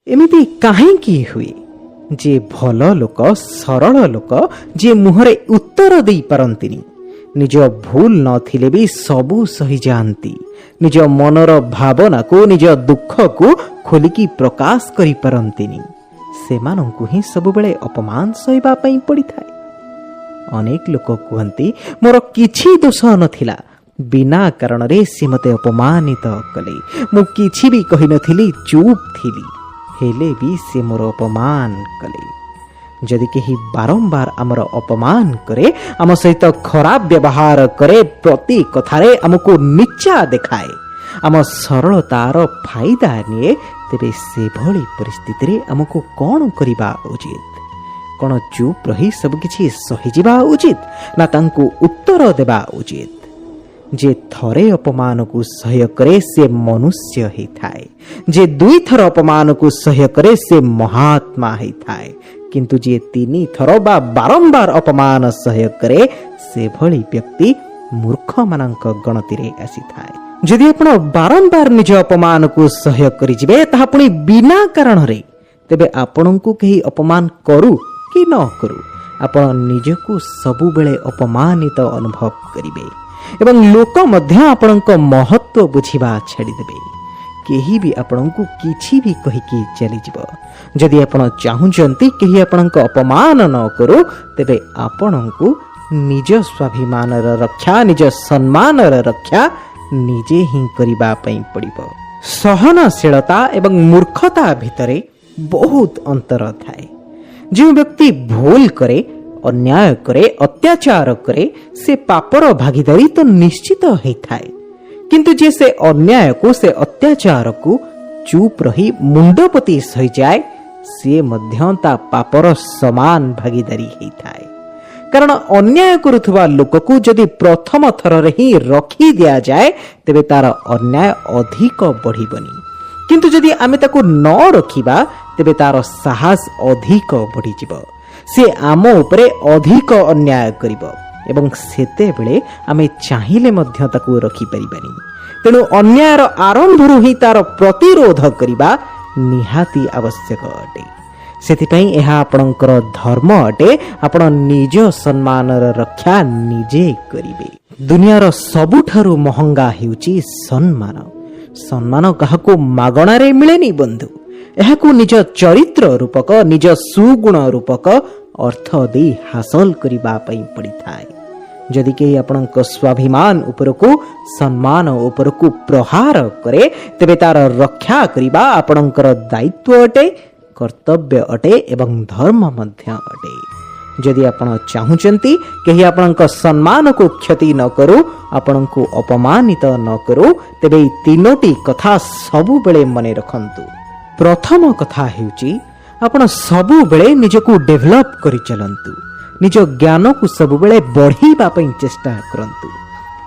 एमिति काहेकि हुए जे भल लोक सरल लोक जे मुहरे उत्तर दे पारंतिनी निज भूल नथिले भी सबू सही जानती निज मनर भावना को निज दुख को खोलिकी प्रकाश करि पारंतिनी सेमानंकु ही सबुबेले अपमान सहिबा पई पड़ी थाए। अनेक लोक कहती मोर किछि दोष नथिला बिना कारण रे से मते अपमानित कले मु किछि भी कहि नथिली चुप थिली हेले भी से मोर अपमान कले। जदि केही बारंबार आमर अपमान करे आम सहित खराब व्यवहार करे प्रति कथारे आमको नीचा देखाए आम सरलतार फायदा निए तेबे से भली परिस्थिति रे आमको कौन करिबा उचित? कौन चुप रही सब किछि सही जिबा उचित ना तांको उत्तर देबा उचित? जे थरे अपमान को सह्य करे से मनुष्य ही थाए जे दुई थर अपमान को सह्य करे से महात्मा ही थाए किंतु जे तीनी थर बा बारंबार अपमान सह्य करे से भली व्यक्ति मूर्ख मानक गणति रे आसी थाए। जदि आपण बारंबार निज अपमान को सह्य करि जिवे ताहा पुनी बिना कारण रे तेबे आपणंकु केही अपमान करू कि न करू आपण निजको सबु बेले अपमानित अनुभव करिवे एवं लोक मध्य आपणक महत्व बुझिबा छाड़ी देबे केही भी आपणंकु किछि भी कहिकी चली जिवो। जदि आपण चाहुचंती केही आपणक अपमान न करू तेबे आपणंकु निज स्वाभिमानर रक्षा निज सम्मानर रक्षा निजे ही करिबा पई पड़िबो। सहनशीलता एवं मूर्खता भितरे बहुत अंतर थाए। जो व्यक्ति भूल करे अन्याय करे अत्याचार करे से पापर भागीदारी तो निश्चित ही थाए किंतु जे से अन्याय को से अत्याचार को चुप रही मुंडपति सही जाए से मध्यता पापर समान भागीदारी ही थाए। कारण अन्याय करुथुवा लोक को जदि प्रथम थर रे ही रखी दिया जाए तेबे तार अन्याय अधिक बढ़िबनी किंतु जदि आमे ताको न रखिबा तेबे तार साहस अधिक बढ़ी जिवो से आम उपरे अधिक अन्याय करिवो एवं सेते बेले आमे चाहिले मध्य ताको रखि परिबानी। तेणु अन्यायर आरंभरु ही तार प्रतिरोध करिबा निहाती आवश्यक अटे। सेतिपई एहा आपणकर धर्म अटे आपण निज सम्मानर रक्षा निजे करिवे। दुनियार सबुठारु महंगा हेउची सम्मान। सम्मान काहाको मागणा रे मिलेनी बंधु एहाकू निज चरित्र रूपक निज सुगुण रूपक अर्थ दे हासिल करिबा पई पड़िथाए। जदि केही आपणक स्वाभिमान उपरकू सम्मान उपरकू प्रहार करे तेबे तार रक्षा करिबा आपणकर दायित्व अटे कर्तव्य अटे एवं धर्म मध्य अटे। जदि आपण चाहुचंती केही आपणक सम्मान को क्षति न करू आपणको अपमानित न करू तेबे तीनोटी कथा सबु बेले मने रखंतु। प्रथम कथा हेउची आपण सबु बेले निजको डेभलप करि चलंतु निज ज्ञान को सबु बेले बढ़ीबा पई चेष्टा करंतु।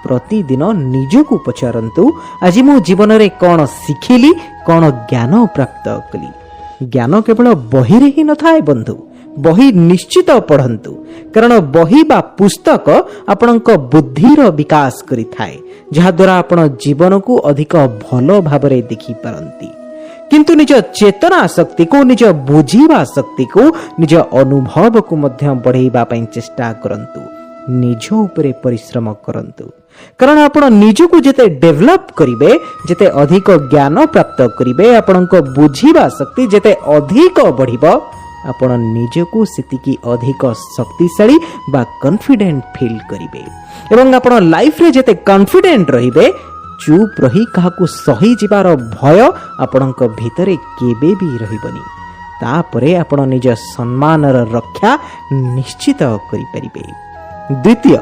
प्रतिदिन निजको पचारंतु आज मो जीवन रे कोन सिखिली कोन ज्ञान प्राप्त कली। ज्ञान केवल बही रे ही न थाए बंधु बही निश्चित पढ़ंतु कारण बही बा पुस्तक आपणक बुद्धिर विकास करि थाए जहा द्वारा आपण जीवन को अधिक भलो भाबरे देखि पारंती किंतु निज चेतना शक्ति को निज बुझीबा शक्ति को निज अनुभव को मध्य बढ़ेबा पई चेष्टा करंतु निज उपरे परिश्रम करंतु कारण आपण निज को जेते डेवलप करिवे जेते अधिक ज्ञान प्राप्त करिवे आपणक बुझीबा शक्ति जेते अधिक बढ़िबो आपण निज को सेतिकी अधिक शक्तिशाली बा कॉन्फिडेंट फील करिवे एवं आपण लाइफ रे जेते कॉन्फिडेंट रहिबे चुप रही काहाकू सही जिबार भय आपणक भितरे केबे भी रहिबनी। तापरे आपण निज सम्मानर रक्षा निश्चित करि परिबे। द्वितीय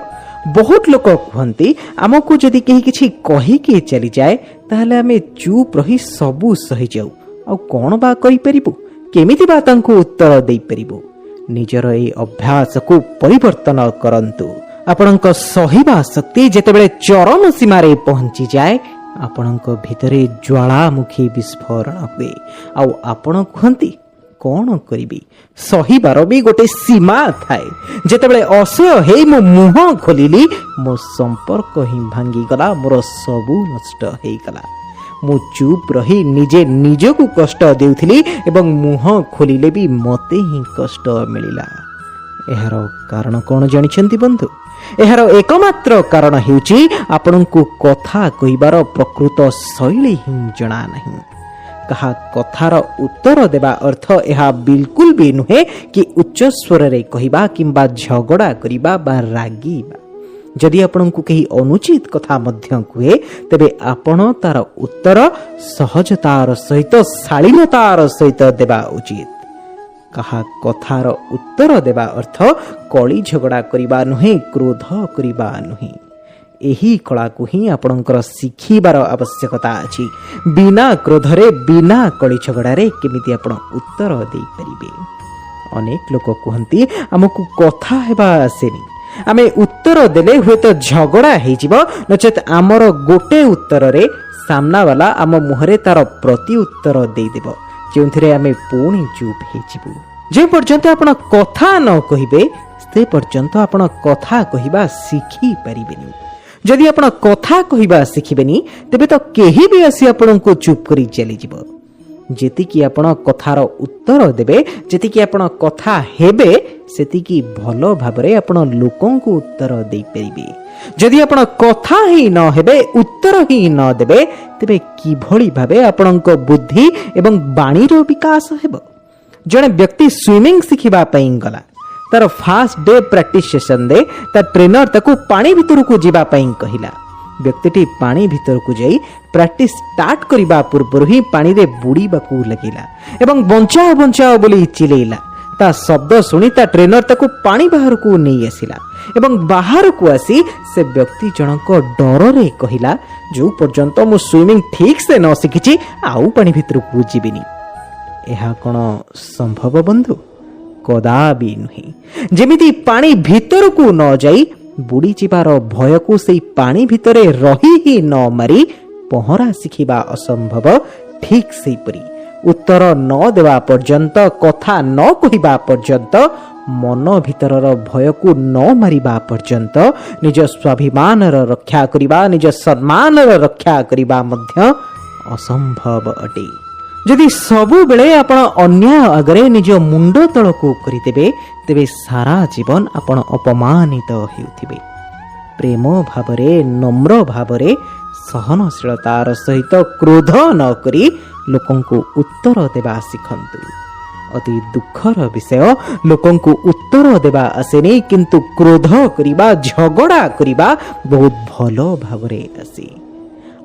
बहुत लोक कहती आमको जदि केही किछि कहि के चली जाए ताहले आमे चुप रही सबु सही जाऊ आ कोन बा करि परिबो केमिति बा तांको उत्तर देई परिबो। निजर ए अभ्यास को परिवर्तन करंतु। आपणक सहिबा शक्ति जेतेबेले चरम सीमा रे पहुंची जाए आपणक भितरे ज्वालामुखी विस्फोरण हुए आउ आपण कहंती कोन करिबी सहिबार भी गोटे सीमा थाए। जेतेबेले असह्य हेई मो मुह खोलिली मो संपर्क ही भांगी गला मोर सबु नष्ट हेई गला मु चुप रही निजे निजकु कष्ट देउथिली एवं मुह खोलिले भी मते ही कष्ट मिलिला। एहार कारण कौन जानिछंती बंधु? एहार एकमात्र कारण हेउची आपनकु कथा कहिबार प्रकृत शैली ही जणा नहीं। कहा कथार उत्तर देवा अर्थ यह बिल्कुल भी नुहे कि उच्च स्वर रे कहिबा किंबा झगड़ा करिबा बा रागीबा। जदि आपनकु कही अनुचित कथा मध्य कुहे तेबे आपण तार उत्तर सहजतार सहित शालीनतार सहित देवा उचित। कहा कथार उत्तर देवा अर्थ कली झगड़ा करिबा नुहे, क्रोध करिबा नुहे। एही कला को ही आपणकर शिखिबार आवश्यकता अछि। बिना क्रोधरे बिना कली झगड़ारे केमिति आपण उत्तर देई परिबे। अनेक लोक कहंती हमकु कथा हेबा आसेनी, आमे उत्तर देले हुए तो झगड़ा हेजिबो, नचेत आमर गोटे उत्तर रे सामना वाला आम मुहरे तार प्रति उत्तर देई देबो, जेउथिरे आमे पुणी चुप हेजिबु। जे पर्यंत आपण कथा न कहिबे से पर्यंत आपण कथा कहिबा शिखि परिबेनी। जदि आपण कथा कहिबा शिखिबेनी तेबे तो केही भी आसी आपणको चुप करी चली जिवो। जेतिकी आपण कथार उत्तर देबे, जेतिकी आपण कथा हेबे, सेतिकी भलो भाबरे आपण लोकंकु उत्तर देई परिबे। जदि आपण कथा ही न हेबे, उत्तर ही न देबे, तेबे किभଳି भाबे आपणको बुद्धि एवं बाणीर विकास हेबो। जणे व्यक्ति स्विमिंग शिखिबा पई गला, तार फास्ट डे प्रैक्टिस सेशन दे ता ट्रेनर ताकू पानी भितर को जीवा पई कहिला। व्यक्तिटी पानी भितर को जाई प्रैक्टिस स्टार्ट करिबा पूर्व ही पानी रे बुड़ीबाकू लगिला एवं बंचाओ बंचाओ बोली चिलेइला। ता शब्द सुनी ता ट्रेनर ताकू पानी बाहर को नहीं आसिला एवं बाहर को आसी से व्यक्ति जनक डर रे कहिला, जो पर्यंत मु स्विमिंग ठीक से न सिखिची आउ पानी भितर को जीविनी। एहा कोन संभव बंधु? कदापि नुहे। जेमिति पानी भितर को न जाई बुड़ी जीवार भय को से पानी भितरे रही ही न मारी पहरा शिखिबा असंभव, ठीक सेपरी उत्तर न देवा पर्यंत, कथा न कहिबा पर्यंत, मन भितरर भय को न मारिबा पर्यंत निज स्वाभिमानर रक्षा करिबा, निज सम्मानर रक्षा करिबा मध्य असंभव अटे। जदि सबु बेले आपण अन्याय अगरे निज मुंड तल को करितेबे तेबे सारा जीवन आपण अपमानित हेउथिबे। प्रेम भावरे, नम्र भावरे, सहनशीलतार सहित क्रोध न करी लोकंकु उत्तर देवा शिखंतु। अति दुखर विषय, लोकंकु उत्तर देवा आसेनी, किंतु क्रोध करिबा, झगड़ा करिबा बहुत भलो भावरे आसी।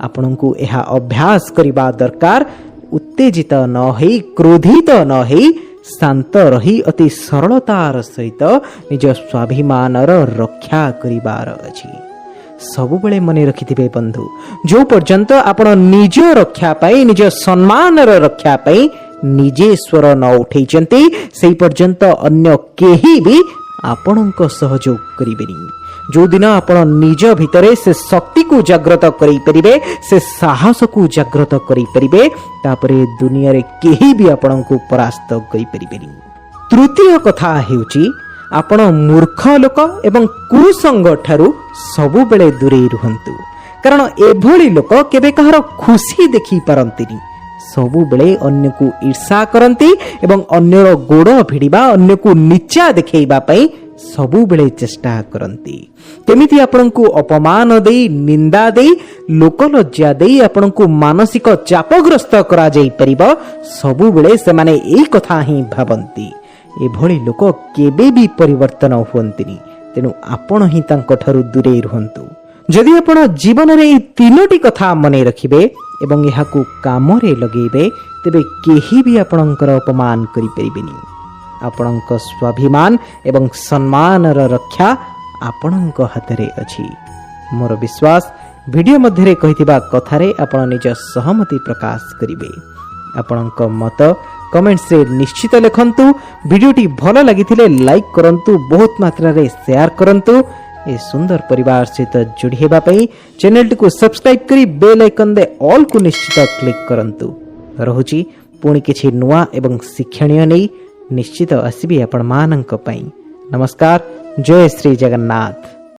आपनकु एहा अभ्यास करिबा दरकार। उत्तेजित न होई, क्रोधित न होई, शांत रही अति सरलतार सहित निज स्वाभिमानर रक्षा करिबार अछि। सबुबेले मने रखिथिबे बंधु, जो पर्यंत आपण निज रक्षा पाई, निज सम्मानर रक्षा पाई निजे स्वर न उठैचंती, सेई पर्यंत अन्य केही भी आपणक सहयोग करिबेनी। जो दिन आपण निज भितरे से शक्ति को जागृत करि परिबे, से साहस को जागृत करि परिबे, तापरे दुनिया रे केही भी आपण को परास्त करि परिबेनी। तृतीय कथा हेउची आपण मूर्ख लोक एवं कुसंग ठारू सबु बेले दूरे रुहंतु। कारण एभली लोक केबे कहार खुशी देखि पारंतिनी, सबु बेले अन्य को ईर्षा करंती एवं अन्यर गोड़ भिड़िबा, अन्य को नीचा देखैबा पई सबु बेले चेष्टा करंती। केमिति आपनकु अपमान देई, निंदा देई, लोकलज्जा देई आपनकु मानसिक चापग्रस्त करा जाई परिबो, सबु बेले से माने एई कथा ही भाबंती। एभली लोक केबे भी परिवर्तन हुअंतिनी, तेनु आपण ही तांको ठारू दूरे रुहंतु। जदि आपण जीवन रे एई तीनोटी कथा मने रखिबे एवं एहाकु कामरे लगेबे, तेबे केही भी आपणकर अपमान करि परिबेनी। आपणक स्वाभिमान एवं सम्मानर रक्षा आपणक हातरे अछि। मोर विश्वास वीडियो मध्यरे कहिथिबा कथारे आपण निज सहमति प्रकाश करिवे। आपणक मत कमेंट्स रे निश्चित लिखंतु। वीडियोटी भलो लागिथिले लाइक करंतु, बहुत मात्रा रे शेयर करंतु। ए सुंदर परिवार सहित जोड़ी हेबा पई चैनल को सब्सक्राइब करी बेल आइकन दे ऑल को निश्चित क्लिक करंतु। रहुची पुणी किछि नुआ एवं शिक्षणीय नै निश्चित आसबि आपण मानक पई। नमस्कार, जय श्री जगन्नाथ।